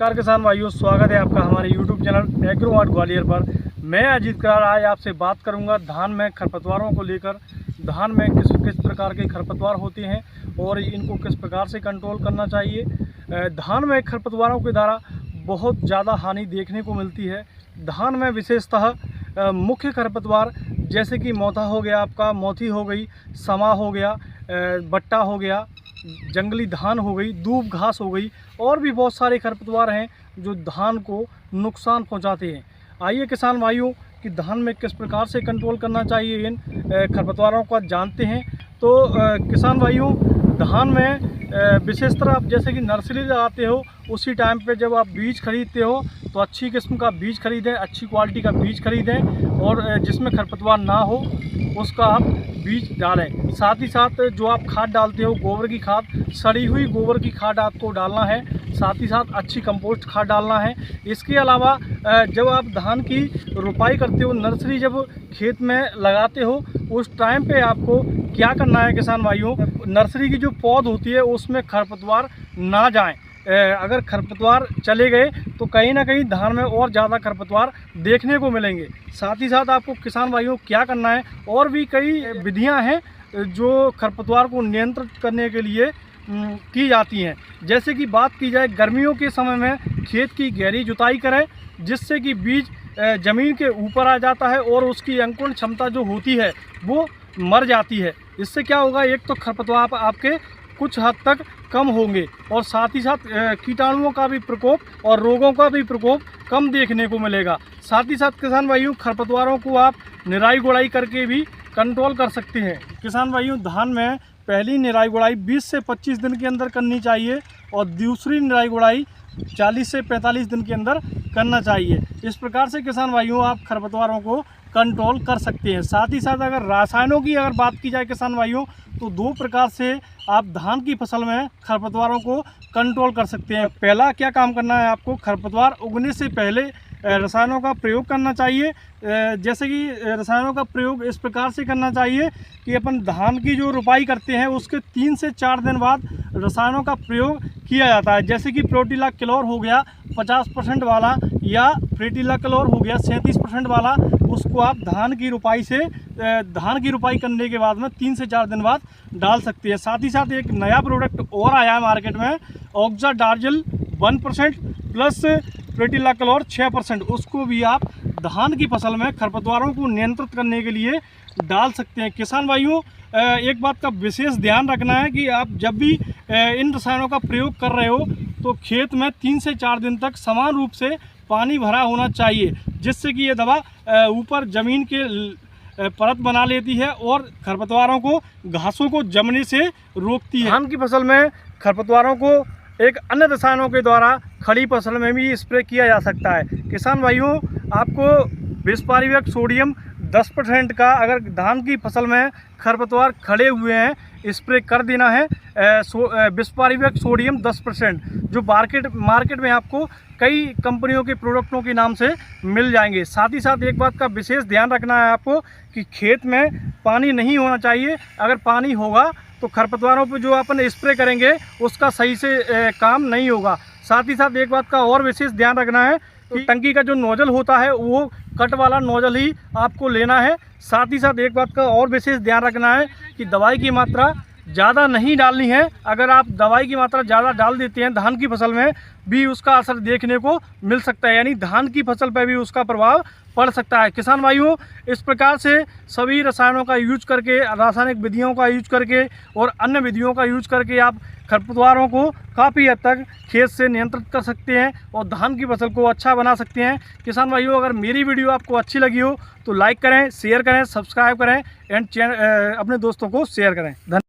नमस्कार किसान भाइयों, स्वागत है आपका हमारे YouTube channel agro mart Gwalior पर। मैं अजीत करार आज आपसे बात करूंगा धान में खरपतवारों को लेकर। धान में किस प्रकार के खरपतवार होते हैं और इनको किस प्रकार से कंट्रोल करना चाहिए। धान में खरपतवारों के द्वारा बहुत ज़्यादा हानि देखने को मिलती है। धान में विशेषतः मुख्य खरपतवार जैसे कि मोथा हो गया, आपका मोथी हो गई, समा हो गया, बट्टा हो गया, जंगली धान हो गई, दूब घास हो गई और भी बहुत सारे खरपतवार हैं जो धान को नुकसान पहुंचाते हैं। आइए किसान भाइयों कि धान में किस प्रकार से कंट्रोल करना चाहिए इन खरपतवारों का जानते हैं। तो किसान भाइयों, धान में विशेषतर आप जैसे कि नर्सरी लगाते हो उसी टाइम पे जब आप बीज खरीदते हो तो अच्छी किस्म का बीज खरीदें, अच्छी क्वालिटी का बीज खरीदें और जिसमें खरपतवार ना हो उसका आप बीज डालें। साथ ही साथ जो आप खाद डालते हो, गोबर की खाद, सड़ी हुई गोबर की खाद आपको डालना है। साथ ही साथ अच्छी कंपोस्ट खाद डालना है। इसके अलावा जब आप धान की रुपाई करते हो, नर्सरी जब खेत में लगाते हो उस टाइम पे आपको क्या करना है किसान भाइयों, नर्सरी की जो पौध होती है उसमें खरपतवार ना जाएं। अगर खरपतवार चले गए तो कहीं ना कहीं धान में और ज़्यादा खरपतवार देखने को मिलेंगे। साथ ही साथ आपको किसान भाइयों क्या करना है, और भी कई विधियां हैं जो खरपतवार को नियंत्रित करने के लिए की जाती हैं। जैसे कि बात की जाए, गर्मियों के समय में खेत की गहरी जुताई करें जिससे कि बीज ज़मीन के ऊपर आ जाता है और उसकी अंकुरण क्षमता जो होती है वो मर जाती है। इससे क्या होगा, एक तो खरपतवार आपके कुछ हद तक कम होंगे और साथ ही साथ कीटाणुओं का भी प्रकोप और रोगों का भी प्रकोप कम देखने को मिलेगा। साथ ही साथ किसान भाइयों, खरपतवारों को आप निराई गुड़ाई करके भी कंट्रोल कर सकते हैं। किसान भाइयों, धान में पहली निराई गुड़ाई 20 से 25 दिन के अंदर करनी चाहिए और दूसरी निराई गुड़ाई 40 से 45 दिन के अंदर करना चाहिए। इस प्रकार से किसान भाइयों आप खरपतवारों को कंट्रोल कर सकते हैं। साथ ही साथ अगर रासायनों की अगर बात की जाए किसान भाइयों, तो दो प्रकार से आप धान की फसल में खरपतवारों को कंट्रोल कर सकते हैं। पहला क्या काम करना है, आपको खरपतवार उगने से पहले रसायनों का प्रयोग करना चाहिए। जैसे कि रसायनों का प्रयोग इस प्रकार से करना चाहिए कि अपन धान की जो रुपाई करते हैं उसके 3 से 4 दिन बाद रसायनों का प्रयोग किया जाता है। जैसे कि प्रोटिलाक्लोर हो गया 50% वाला या प्रोटिलाक्लोर हो गया 37% वाला, उसको आप धान की रुपाई करने के बाद में 3 से 4 दिन बाद डाल सकते हैं। साथ ही साथ एक नया प्रोडक्ट और आया है मार्केट में, ऑक्साडार्जिल 1% प्लस प्रोटिलाक्लोर 6%, उसको भी आप धान की फसल में खरपतवारों को नियंत्रित करने के लिए डाल सकते हैं। किसान भाइयों, एक बात का विशेष ध्यान रखना है कि आप जब भी इन रसायनों का प्रयोग कर रहे हो तो खेत में 3 से 4 दिन तक समान रूप से पानी भरा होना चाहिए, जिससे कि ये दवा ऊपर ज़मीन के परत बना लेती है और खरपतवारों को, घासों को जमने से रोकती है। धान की फसल में खरपतवारों को एक अन्य रसायनों के द्वारा खड़ी फसल में भी स्प्रे किया जा सकता है। किसान भाइयों, आपको बिस्पारिवेट सोडियम 10% का अगर धान की फसल में खरपतवार खड़े हुए हैं स्प्रे कर देना है। बिस्पारिवेट सोडियम 10% जो मार्केट में आपको कई कंपनियों के प्रोडक्टों के नाम से मिल जाएंगे। साथ ही साथ एक बात का विशेष ध्यान रखना है आपको कि खेत में पानी नहीं होना चाहिए। अगर पानी होगा तो खरपतवारों पर जो अपन स्प्रे करेंगे उसका सही से काम नहीं होगा। साथ ही साथ एक बात का और विशेष ध्यान रखना है कि टंकी का जो नोजल होता है वो कट वाला नोजल ही आपको लेना है। साथ ही साथ एक बात का और विशेष ध्यान रखना है कि दवाई की मात्रा ज़्यादा नहीं डालनी है। अगर आप दवाई की मात्रा ज़्यादा डाल देते हैं धान की फसल में भी उसका असर देखने को मिल सकता है, यानी धान की फसल पर भी उसका प्रभाव पड़ सकता है। किसान भाइयों, इस प्रकार से सभी रसायनों का यूज करके, रासायनिक विधियों का यूज करके और अन्य विधियों का यूज करके आप खरपतवारों को काफ़ी हद तक खेत से नियंत्रित कर सकते हैं और धान की फसल को अच्छा बना सकते हैं। किसान भाइयों, अगर मेरी वीडियो आपको अच्छी लगी हो तो लाइक करें, शेयर करें, सब्सक्राइब करें एंड अपने दोस्तों को शेयर करें। धन्यवाद।